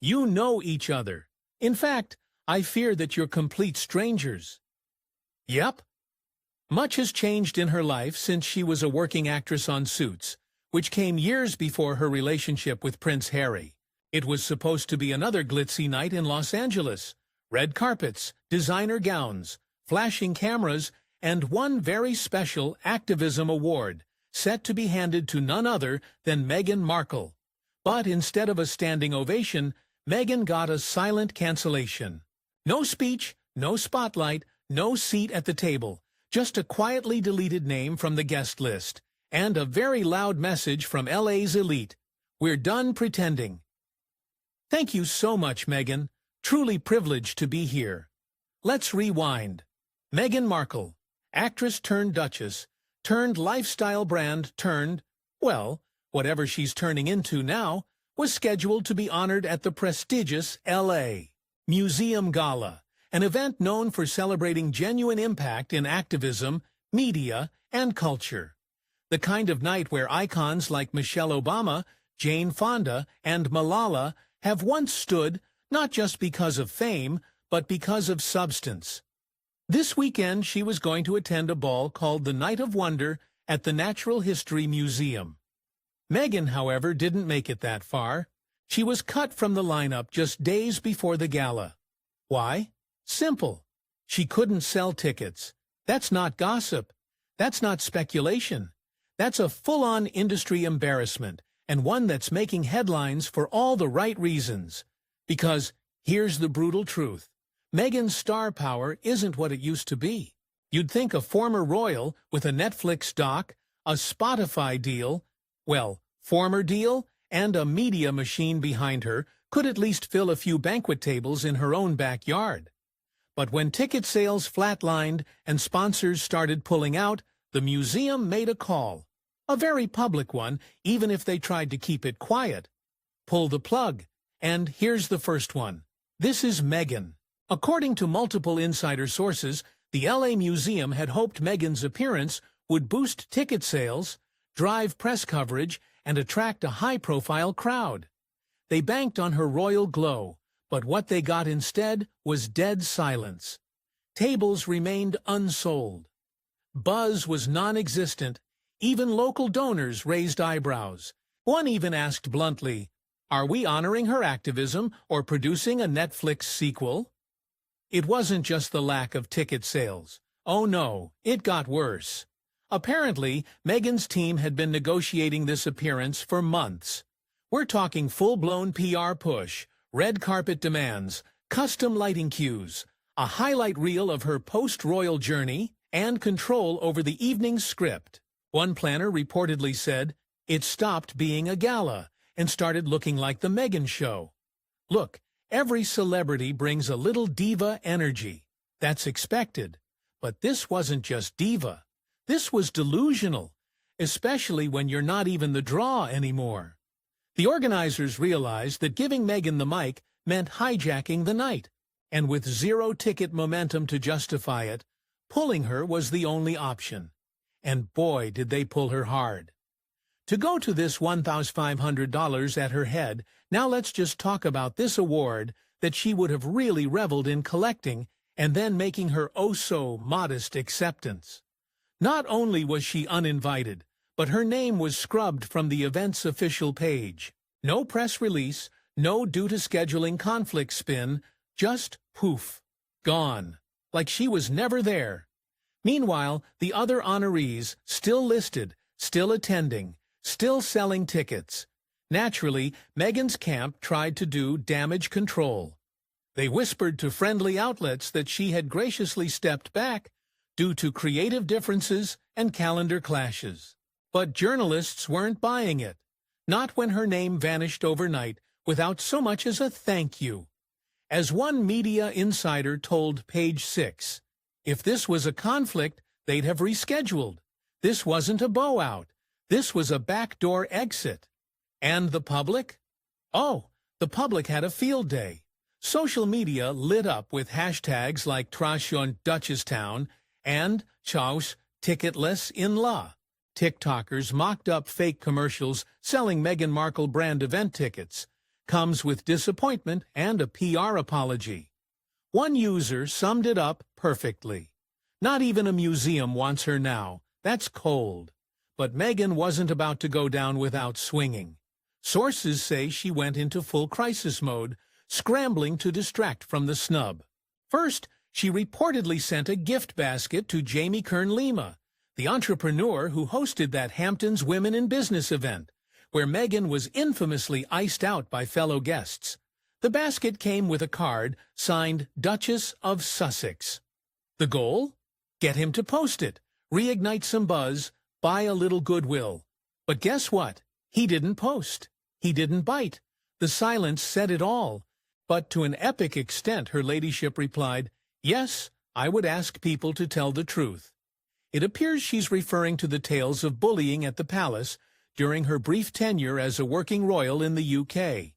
You know each other. In fact, I fear that you're complete strangers. Yep. Much has changed in her life since she was a working actress on Suits, which came years before her relationship with Prince Harry. It was supposed to be another glitzy night in Los Angeles. Red carpets, designer gowns, flashing cameras, and one very special activism award, set to be handed to none other than Meghan Markle. But instead of a standing ovation, Meghan got a silent cancellation. No speech, no spotlight, no seat at the table, just a quietly deleted name from the guest list, and a very loud message from LA's elite. We're done pretending. Thank you so much, Meghan. Truly privileged to be here. Let's rewind. Meghan Markle, actress turned duchess, turned lifestyle brand turned, well, whatever she's turning into now, was scheduled to be honored at the prestigious L.A. Museum Gala, an event known for celebrating genuine impact in activism, media, and culture. The kind of night where icons like Michelle Obama, Jane Fonda, and Malala have once stood not just because of fame, but because of substance. This weekend she was going to attend a ball called the Night of Wonder at the Natural History Museum. Meghan, however, didn't make it that far. She was cut from the lineup just days before the gala. Why? Simple. She couldn't sell tickets. That's not gossip. That's not speculation. That's a full-on industry embarrassment, and one that's making headlines for all the right reasons. Because here's the brutal truth. Meghan's star power isn't what it used to be. You'd think a former royal with a Netflix doc, a Spotify deal, well, former deal, and a media machine behind her could at least fill a few banquet tables in her own backyard. But when ticket sales flatlined and sponsors started pulling out, the museum made a call. A very public one, even if they tried to keep it quiet. Pull the plug. And here's the first one. This is Meghan. According to multiple insider sources, the LA Museum had hoped Meghan's appearance would boost ticket sales, drive press coverage, and attract a high-profile crowd. They banked on her royal glow, but what they got instead was dead silence. Tables remained unsold. Buzz was non-existent. Even local donors raised eyebrows. One even asked bluntly, "Are we honoring her activism or producing a Netflix sequel?" It wasn't just the lack of ticket sales. Oh no, it got worse. Apparently, Meghan's team had been negotiating this appearance for months. We're talking full-blown PR push, red carpet demands, custom lighting cues, a highlight reel of her post-royal journey, and control over the evening's script. One planner reportedly said, "It stopped being a gala and started looking like the Meghan show." Look, every celebrity brings a little diva energy. That's expected. But this wasn't just diva. This was delusional, especially when you're not even the draw anymore. The organizers realized that giving Meghan the mic meant hijacking the night, and with zero ticket momentum to justify it, pulling her was the only option. And boy, did they pull her hard. To go to this $1,500 at her head, now let's just talk about this award that she would have really reveled in collecting and then making her oh-so-modest acceptance. Not only was she uninvited, but her name was scrubbed from the event's official page. No press release, no due-to-scheduling conflict spin, just poof, gone, like she was never there. Meanwhile, the other honorees, still listed, still attending, still selling tickets. Naturally, Meghan's camp tried to do damage control. They whispered to friendly outlets that she had graciously stepped back due to creative differences and calendar clashes. But journalists weren't buying it. Not when her name vanished overnight without so much as a thank you. As one media insider told Page 6, if this was a conflict, they'd have rescheduled. This wasn't a bow out. This was a backdoor exit. And the public? Oh, the public had a field day. Social media lit up with hashtags like Trash on Duchesstown and Chaos Ticketless in La. TikTokers mocked up fake commercials selling Meghan Markle brand event tickets. comes with disappointment and a PR apology. One user summed it up perfectly. Not even a museum wants her now. That's cold. But Meghan wasn't about to go down without swinging. Sources say she went into full crisis mode, scrambling to distract from the snub. First, she reportedly sent a gift basket to Jamie Kern-Lima, the entrepreneur who hosted that Hamptons Women in Business event, where Meghan was infamously iced out by fellow guests. The basket came with a card signed Duchess of Sussex. The goal? Get him to post it, reignite some buzz, buy a little goodwill. But guess what? He didn't post. He didn't bite. The silence said it all. But to an epic extent, her ladyship replied, "Yes, I would ask people to tell the truth." It appears she's referring to the tales of bullying at the palace during her brief tenure as a working royal in the UK.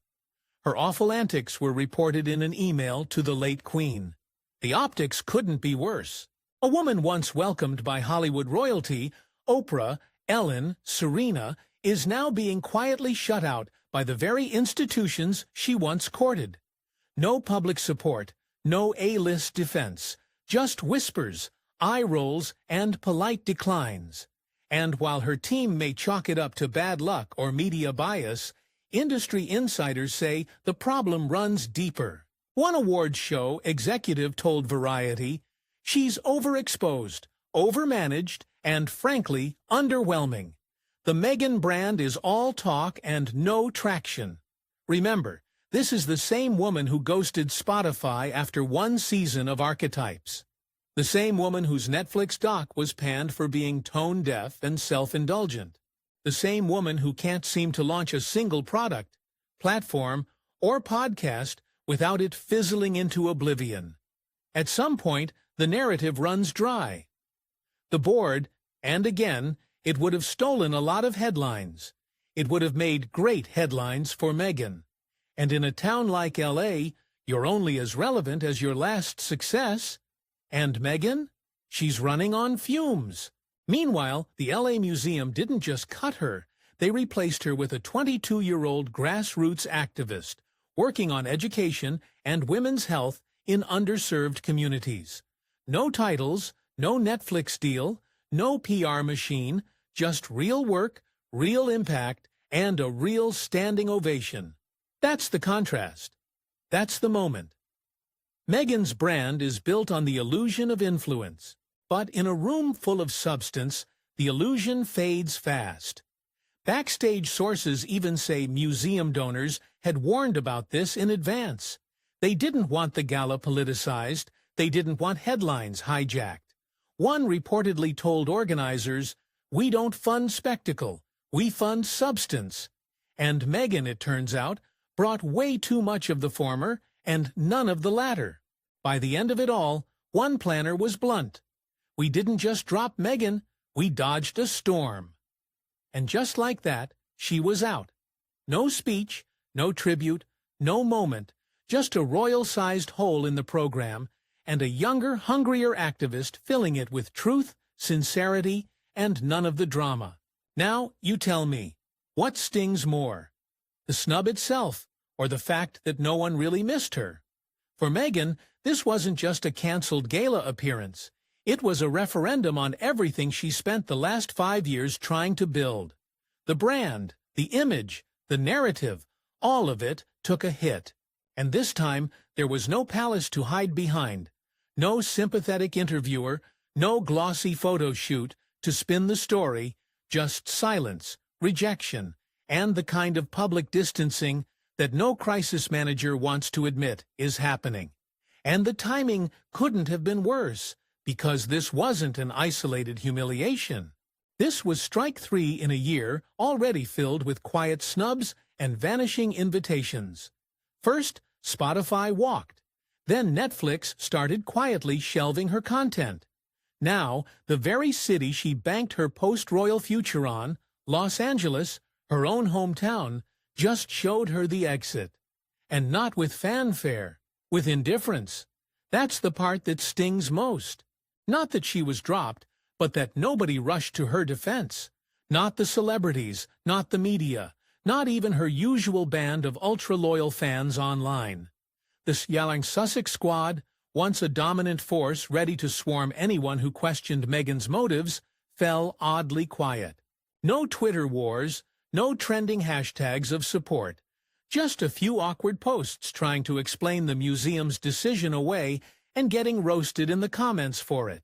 Her awful antics were reported in an email to the late Queen. The optics couldn't be worse. A woman once welcomed by Hollywood royalty, Oprah, Ellen, Serena, is now being quietly shut out by the very institutions she once courted. No public support, no A-list defense, just whispers, eye rolls, and polite declines. And while her team may chalk it up to bad luck or media bias, industry insiders say the problem runs deeper. One awards show executive told Variety, "She's overexposed, overmanaged, and frankly, underwhelming. The Meghan brand is all talk and no traction." Remember, this is the same woman who ghosted Spotify after one season of Archetypes. The same woman whose Netflix doc was panned for being tone-deaf and self-indulgent. The same woman who can't seem to launch a single product, platform, or podcast without it fizzling into oblivion. At some point, the narrative runs dry. The board, and again, it would have stolen a lot of headlines. It would have made great headlines for Meghan. And in a town like LA, you're only as relevant as your last success. And Meghan? She's running on fumes. Meanwhile, the LA Museum didn't just cut her. They replaced her with a 22-year-old grassroots activist working on education and women's health in underserved communities. No titles, no Netflix deal, no PR machine, just real work, real impact, and a real standing ovation. That's the contrast. That's the moment. Meghan's brand is built on the illusion of influence, but in a room full of substance, the illusion fades fast. Backstage sources even say museum donors had warned about this in advance. They didn't want the gala politicized. They didn't want headlines hijacked. One reportedly told organizers, "We don't fund spectacle, we fund substance." And Meghan, it turns out, brought way too much of the former and none of the latter. By the end of it all, one planner was blunt. "We didn't just drop Meghan, we dodged a storm." And just like that, she was out. No speech, no tribute, no moment, just a royal-sized hole in the program, and a younger, hungrier activist filling it with truth, sincerity, and none of the drama. Now, you tell me, what stings more? The snub itself, or the fact that no one really missed her? For Meghan, this wasn't just a cancelled gala appearance. It was a referendum on everything she spent the last 5 years trying to build. The brand, the image, the narrative, all of it took a hit. And this time, there was no palace to hide behind, no sympathetic interviewer, no glossy photo shoot to spin the story, just silence, rejection, and the kind of public distancing that no crisis manager wants to admit is happening. And the timing couldn't have been worse, because this wasn't an isolated humiliation. This was strike 3 in a year already filled with quiet snubs and vanishing invitations. First, Spotify walked. Then Netflix started quietly shelving her content. Now, the very city she banked her post-royal future on, Los Angeles, her own hometown, just showed her the exit. And not with fanfare, with indifference. That's the part that stings most. Not that she was dropped, but that nobody rushed to her defense. Not the celebrities, not the media, not even her usual band of ultra-loyal fans online. The Yelling Sussex squad, once a dominant force ready to swarm anyone who questioned Meghan's motives, fell oddly quiet. No Twitter wars, no trending hashtags of support. Just a few awkward posts trying to explain the museum's decision away and getting roasted in the comments for it.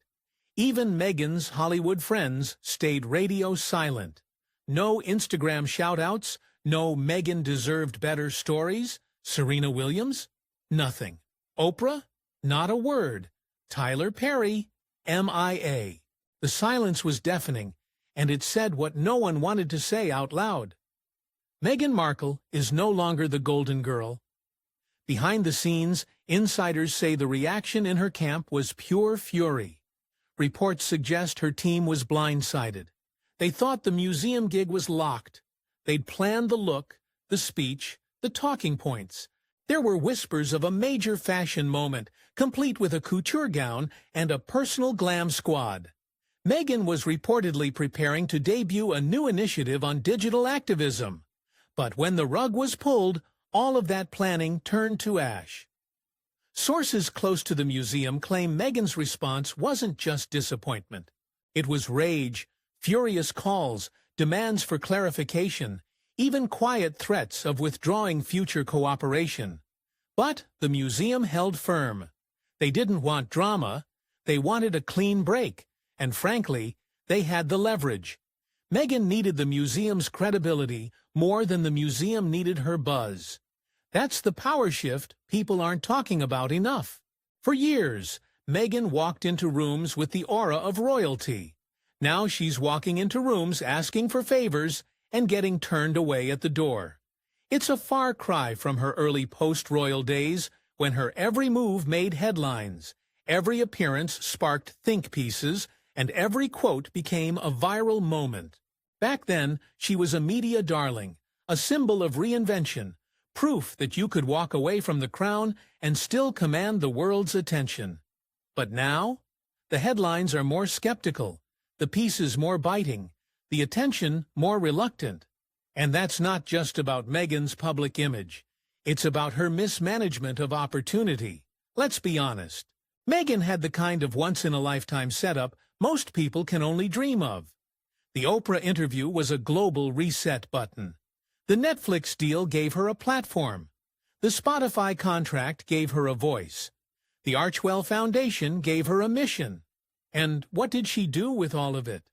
Even Meghan's Hollywood friends stayed radio silent. No Instagram shout-outs, no Meghan deserved better stories. Serena Williams? Nothing. Oprah? Not a word. Tyler Perry? MIA. The silence was deafening, and it said what no one wanted to say out loud. Meghan Markle is no longer the golden girl. Behind the scenes, insiders say the reaction in her camp was pure fury. Reports suggest her team was blindsided. They thought the museum gig was locked. They'd planned the look, the speech, the talking points. There were whispers of a major fashion moment, complete with a couture gown and a personal glam squad. Meghan was reportedly preparing to debut a new initiative on digital activism. But when the rug was pulled, all of that planning turned to ash. Sources close to the museum claim Meghan's response wasn't just disappointment. It was rage, furious calls, demands for clarification, even quiet threats of withdrawing future cooperation. But the museum held firm. They didn't want drama, they wanted a clean break, and frankly, they had the leverage. Meghan needed the museum's credibility more than the museum needed her buzz. That's the power shift people aren't talking about enough. For years, Meghan walked into rooms with the aura of royalty. Now she's walking into rooms asking for favors and getting turned away at the door. It's a far cry from her early post-royal days when her every move made headlines, every appearance sparked think pieces, and every quote became a viral moment. Back then, she was a media darling, a symbol of reinvention, proof that you could walk away from the crown and still command the world's attention. But now, the headlines are more skeptical, the pieces more biting, the attention more reluctant. And that's not just about Meghan's public image. It's about her mismanagement of opportunity. Let's be honest. Meghan had the kind of once-in-a-lifetime setup most people can only dream of. The Oprah interview was a global reset button. The Netflix deal gave her a platform. The Spotify contract gave her a voice. The Archwell Foundation gave her a mission. And what did she do with all of it?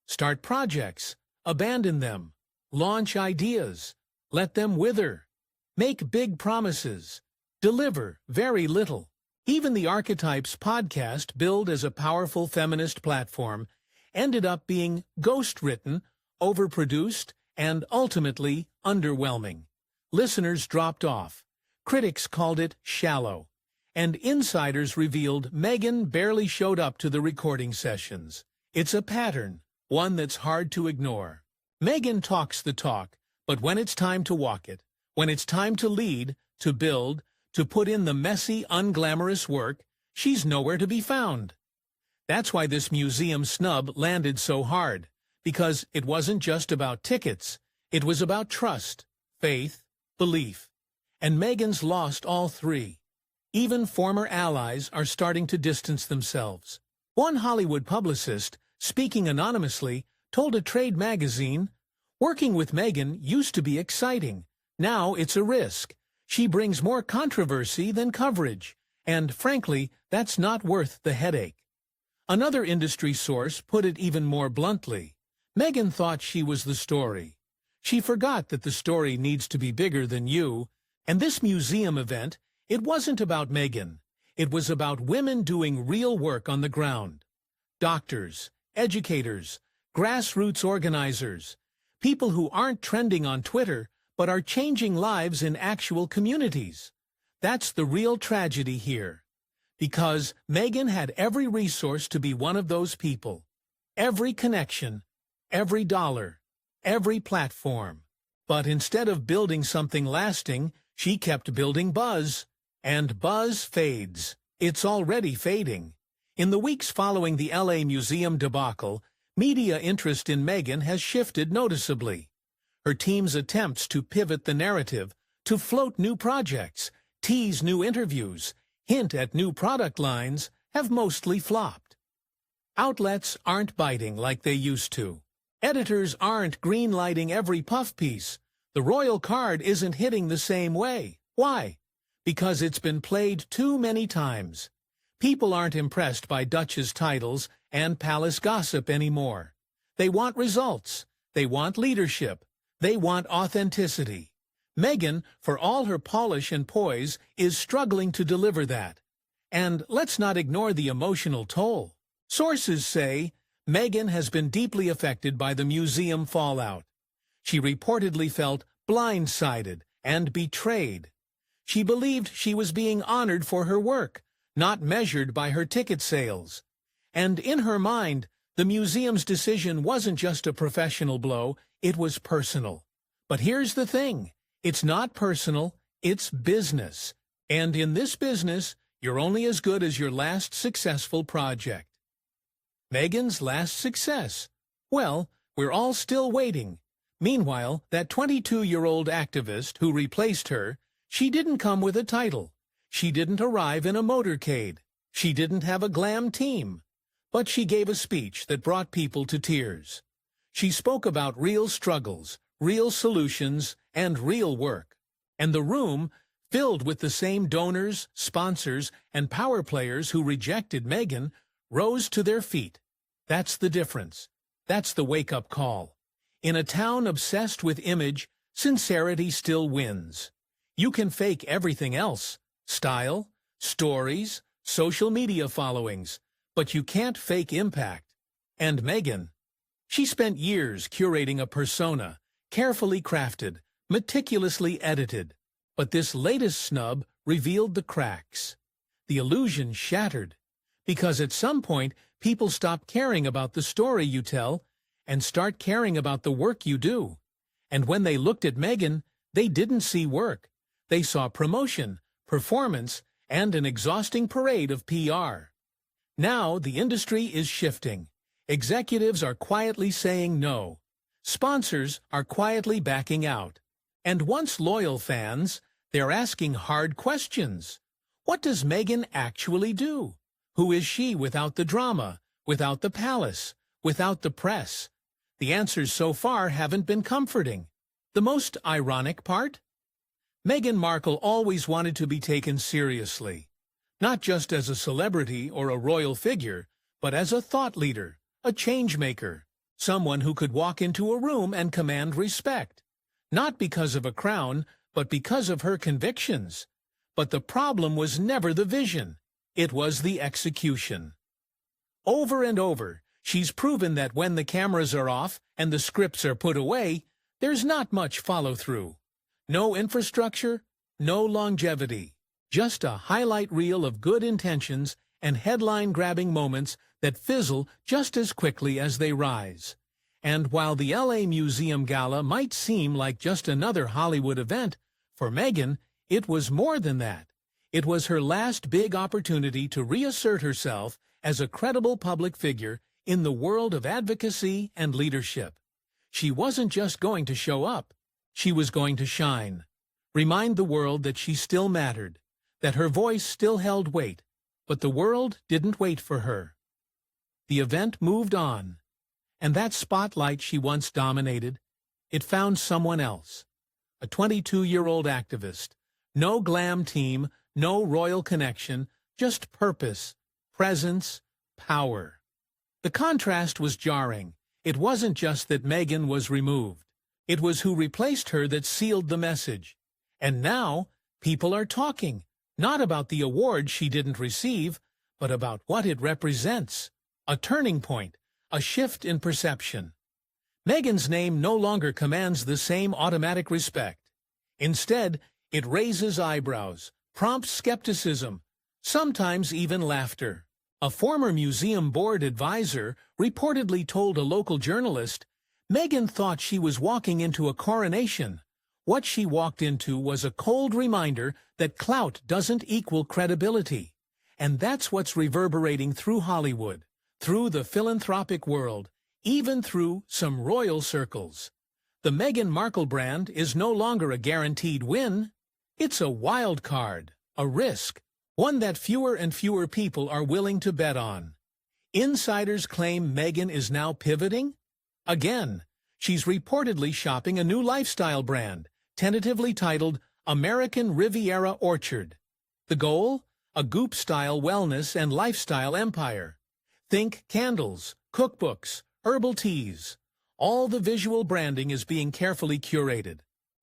Start projects, abandon them, launch ideas, let them wither, make big promises, deliver very little. Even the Archetypes podcast, billed as a powerful feminist platform, ended up being ghost-written, overproduced, and ultimately underwhelming. Listeners dropped off, critics called it shallow, and insiders revealed Meghan barely showed up to the recording sessions. It's a pattern, one that's hard to ignore. Meghan talks the talk, but when it's time to walk it, when it's time to lead, to build, to put in the messy, unglamorous work, she's nowhere to be found. That's why this museum snub landed so hard, because it wasn't just about tickets, it was about trust, faith, belief. And Meghan's lost all three. Even former allies are starting to distance themselves. One Hollywood publicist, speaking anonymously, told a trade magazine, "Working with Meghan used to be exciting. Now it's a risk. She brings more controversy than coverage, and frankly, that's not worth the headache." Another industry source put it even more bluntly. Meghan thought she was the story. She forgot that the story needs to be bigger than you, and this museum event, it wasn't about Meghan. It was about women doing real work on the ground. Doctors, educators, grassroots organizers, people who aren't trending on Twitter, but are changing lives in actual communities. That's the real tragedy here. Because Meghan had every resource to be one of those people. Every connection, every dollar, every platform. But instead of building something lasting, she kept building buzz. And buzz fades. It's already fading. In the weeks following the LA Museum debacle, media interest in Meghan has shifted noticeably. Her team's attempts to pivot the narrative, to float new projects, tease new interviews, hint at new product lines, have mostly flopped. Outlets aren't biting like they used to. Editors aren't greenlighting every puff piece. The royal card isn't hitting the same way. Why? Because it's been played too many times. People aren't impressed by Duchess titles and palace gossip anymore. They want results. They want leadership. They want authenticity. Meghan, for all her polish and poise, is struggling to deliver that. And let's not ignore the emotional toll. Sources say Meghan has been deeply affected by the museum fallout. She reportedly felt blindsided and betrayed. She believed she was being honored for her work, not measured by her ticket sales. And in her mind, the museum's decision wasn't just a professional blow, it was personal. But here's the thing, it's not personal, it's business. And in this business, you're only as good as your last successful project. Meghan's last success? Well, we're all still waiting. Meanwhile, that 22-year-old activist who replaced her, she didn't come with a title. She didn't arrive in a motorcade. She didn't have a glam team. But she gave a speech that brought people to tears. She spoke about real struggles, real solutions, and real work. And the room, filled with the same donors, sponsors, and power players who rejected Meghan, rose to their feet. That's the difference. That's the wake-up call. In a town obsessed with image, sincerity still wins. You can fake everything else, style, stories, social media followings, but you can't fake impact. And Meghan, she spent years curating a persona, carefully crafted, meticulously edited. But this latest snub revealed the cracks. The illusion shattered. Because at some point, people stop caring about the story you tell and start caring about the work you do. And when they looked at Meghan, they didn't see work. They saw promotion, performance, and an exhausting parade of PR. Now the industry is shifting. Executives are quietly saying no. Sponsors are quietly backing out. And once loyal fans, they're asking hard questions. What does Meghan actually do? Who is she without the drama, without the palace, without the press? The answers so far haven't been comforting. The most ironic part? Meghan Markle always wanted to be taken seriously. Not just as a celebrity or a royal figure, but as a thought leader, a change-maker, someone who could walk into a room and command respect. Not because of a crown, but because of her convictions. But the problem was never the vision. It was the execution. Over and over, she's proven that when the cameras are off and the scripts are put away, there's not much follow-through. No infrastructure, no longevity. Just a highlight reel of good intentions and headline-grabbing moments that fizzle just as quickly as they rise. And while the LA Museum Gala might seem like just another Hollywood event, for Meghan, it was more than that. It was her last big opportunity to reassert herself as a credible public figure in the world of advocacy and leadership. She wasn't just going to show up. She was going to shine. Remind the world that she still mattered, that her voice still held weight, but the world didn't wait for her. The event moved on, and that spotlight she once dominated, it found someone else. A 22-year-old activist. No glam team, no royal connection, just purpose, presence, power. The contrast was jarring. It wasn't just that Meghan was removed. It was who replaced her that sealed the message. And now, people are talking, not about the award she didn't receive, but about what it represents. A turning point, a shift in perception. Meghan's name no longer commands the same automatic respect. Instead, it raises eyebrows, prompts skepticism, sometimes even laughter. A former museum board advisor reportedly told a local journalist, Meghan thought she was walking into a coronation. What she walked into was a cold reminder that clout doesn't equal credibility. And that's what's reverberating through Hollywood, through the philanthropic world, even through some royal circles. The Meghan Markle brand is no longer a guaranteed win. It's a wild card, a risk, one that fewer and fewer people are willing to bet on. Insiders claim Meghan is now pivoting. Again, she's reportedly shopping a new lifestyle brand, tentatively titled American Riviera Orchard. The goal? A goop-style wellness and lifestyle empire. Think candles, cookbooks, herbal teas. All the visual branding is being carefully curated.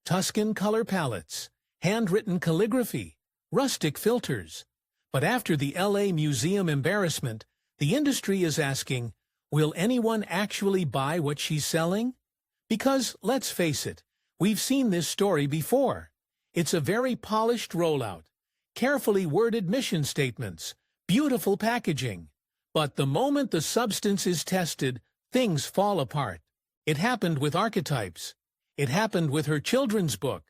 Tuscan color palettes, handwritten calligraphy, rustic filters. But after the LA Museum embarrassment, the industry is asking, will anyone actually buy what she's selling? Because, let's face it, we've seen this story before. It's a very polished rollout, carefully worded mission statements, beautiful packaging. But the moment the substance is tested, things fall apart. It happened with archetypes. It happened with her children's book.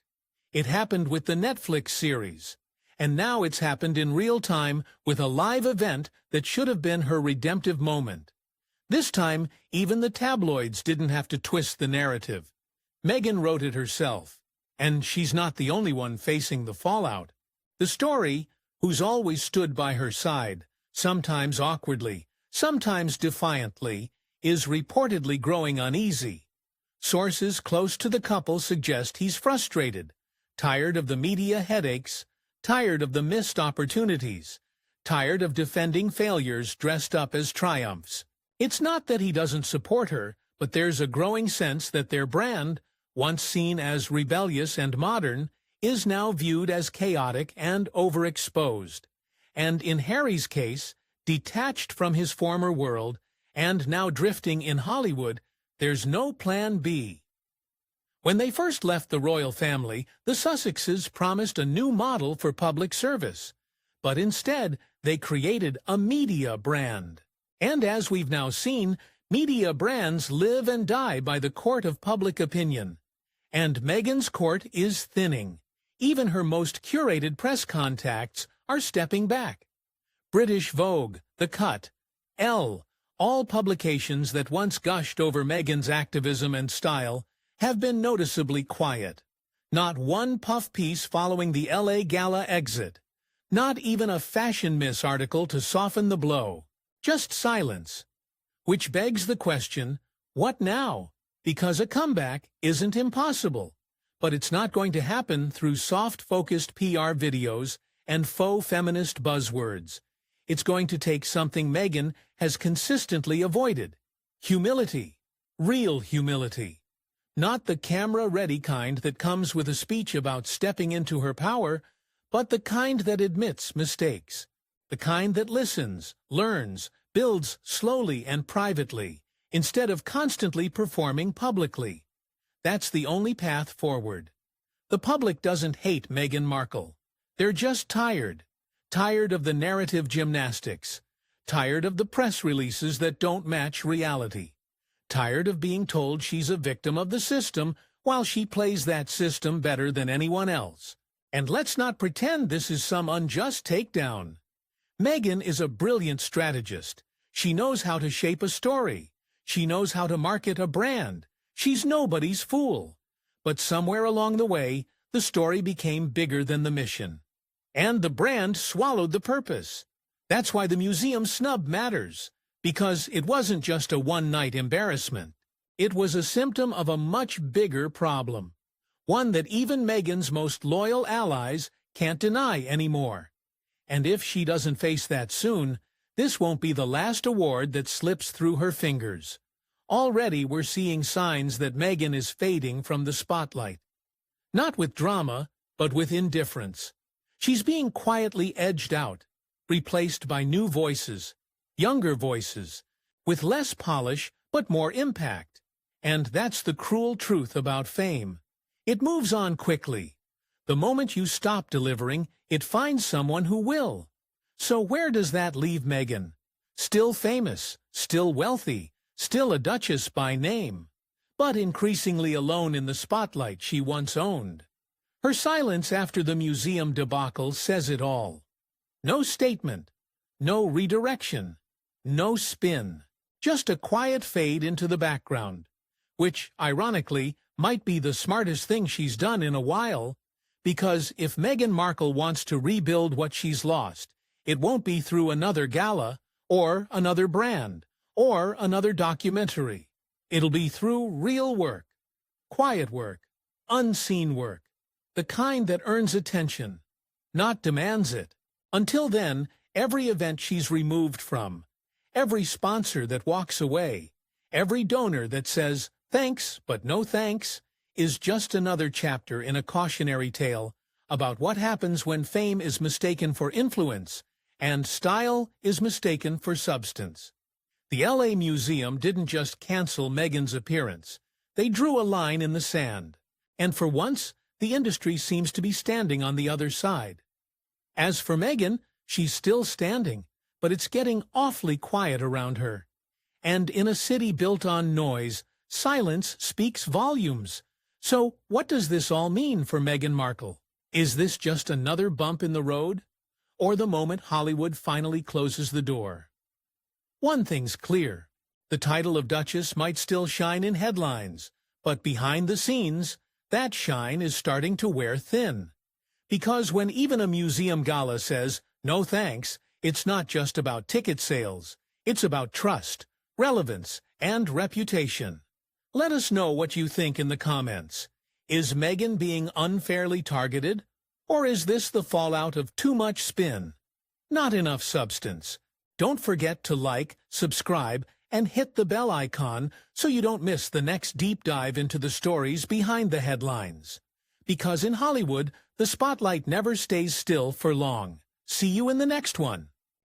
It happened with the Netflix series. And now it's happened in real time with a live event that should have been her redemptive moment. This time, even the tabloids didn't have to twist the narrative. Meghan wrote it herself. And she's not the only one facing the fallout. The story, who's always stood by her side, sometimes awkwardly, sometimes defiantly, is reportedly growing uneasy. Sources close to the couple suggest he's frustrated, tired of the media headaches, tired of the missed opportunities, tired of defending failures dressed up as triumphs. It's not that he doesn't support her, but there's a growing sense that their brand, once seen as rebellious and modern, is now viewed as chaotic and overexposed. And in Harry's case, detached from his former world, and now drifting in Hollywood, there's no plan B. When they first left the royal family, the Sussexes promised a new model for public service. But instead, they created a media brand. And as we've now seen, media brands live and die by the court of public opinion. And Meghan's court is thinning. Even her most curated press contacts are stepping back. British Vogue, The Cut, Elle, all publications that once gushed over Meghan's activism and style have been noticeably quiet. Not one puff piece following the LA Gala exit. Not even a Fashion Miss article to soften the blow. Just silence. Which begs the question, what now? Because a comeback isn't impossible. But it's not going to happen through soft-focused PR videos and faux feminist buzzwords. It's going to take something Meghan has consistently avoided. Humility. Real humility. Not the camera-ready kind that comes with a speech about stepping into her power, but the kind that admits mistakes. The kind that listens, learns, builds slowly and privately, instead of constantly performing publicly. That's the only path forward. The public doesn't hate Meghan Markle. They're just tired. Tired of the narrative gymnastics. Tired of the press releases that don't match reality. Tired of being told she's a victim of the system while she plays that system better than anyone else. And let's not pretend this is some unjust takedown. Meghan is a brilliant strategist. She knows how to shape a story. She knows how to market a brand. She's nobody's fool. But somewhere along the way, the story became bigger than the mission. And the brand swallowed the purpose. That's why the museum snub matters. Because it wasn't just a one-night embarrassment. It was a symptom of a much bigger problem. One that even Meghan's most loyal allies can't deny anymore. And if she doesn't face that soon, this won't be the last award that slips through her fingers. Already we're seeing signs that Meghan is fading from the spotlight. Not with drama, but with indifference. She's being quietly edged out, replaced by new voices, younger voices, with less polish but more impact. And that's the cruel truth about fame. It moves on quickly. The moment you stop delivering, it finds someone who will. So where does that leave Meghan? Still famous, still wealthy, still a duchess by name, but increasingly alone in the spotlight she once owned. Her silence after the museum debacle says it all. No statement, no redirection, no spin, just a quiet fade into the background, which, ironically, might be the smartest thing she's done in a while, because if Meghan Markle wants to rebuild what she's lost, it won't be through another gala, or another brand, or another documentary. It'll be through real work, quiet work, unseen work, the kind that earns attention, not demands it. Until then, every event she's removed from, every sponsor that walks away, every donor that says, "Thanks, but no thanks," is just another chapter in a cautionary tale about what happens when fame is mistaken for influence and style is mistaken for substance. The LA Museum didn't just cancel Meghan's appearance. They drew a line in the sand. And for once, the industry seems to be standing on the other side. As for Meghan, she's still standing, but it's getting awfully quiet around her. And in a city built on noise, silence speaks volumes. So what does this all mean for Meghan Markle? Is this just another bump in the road? Or the moment Hollywood finally closes the door? One thing's clear. The title of Duchess might still shine in headlines, but behind the scenes, that shine is starting to wear thin. Because when even a museum gala says, "No thanks," it's not just about ticket sales. It's about trust, relevance, and reputation. Let us know what you think in the comments. Is Meghan being unfairly targeted? Or is this the fallout of too much spin? Not enough substance? Don't forget to like, subscribe, and hit the bell icon so you don't miss the next deep dive into the stories behind the headlines. Because in Hollywood, the spotlight never stays still for long. See you in the next one.